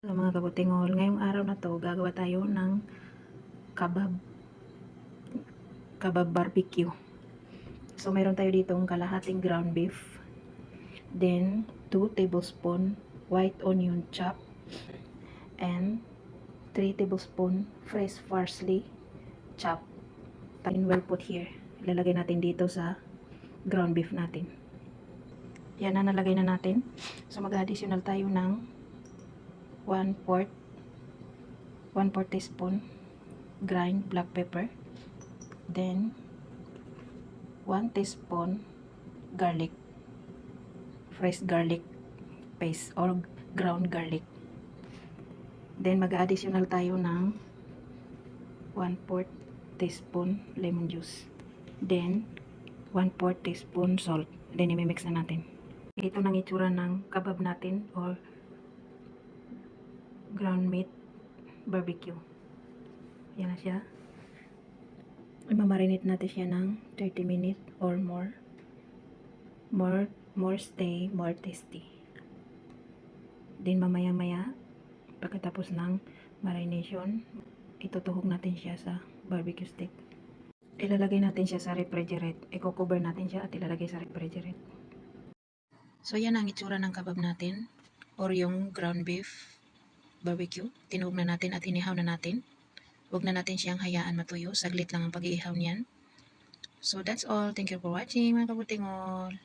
So mga kabutingol, ngayong araw na to gagawa tayo ng kabab barbecue. So mayroon tayo ditong kalahating ground beef, then 2 tablespoon white onion chop, and 3 tablespoon fresh parsley chop. And we'll put here. Ilalagay natin dito sa ground beef natin. Yan na, nalagay na natin. So mag-additional tayo ng 1/4 teaspoon grind black pepper, then 1 teaspoon garlic, fresh garlic paste or ground garlic. Then mag-additional tayo ng 1/4 teaspoon lemon juice, then 1/4 teaspoon salt. Then i-mix na natin. Ito nang itsura ng kabab natin or ground meat barbecue. Yan na siya. Imamarinate natin siya ng 30 minutes or more. More stay, more tasty. Then mamaya-maya, pagkatapos ng marination, itutuhog natin siya sa barbecue stick. Ilalagay natin siya sa refrigerate. I-cover natin siya at ilalagay sa refrigerate. So yan ang itsura ng kabab natin or yung ground beef barbecue. Tinuhog na natin at inihaw na natin. Huwag na natin siyang hayaan matuyo. Saglit lang ang pag-iihaw niyan. So that's all. Thank you for watching mga kabutingol.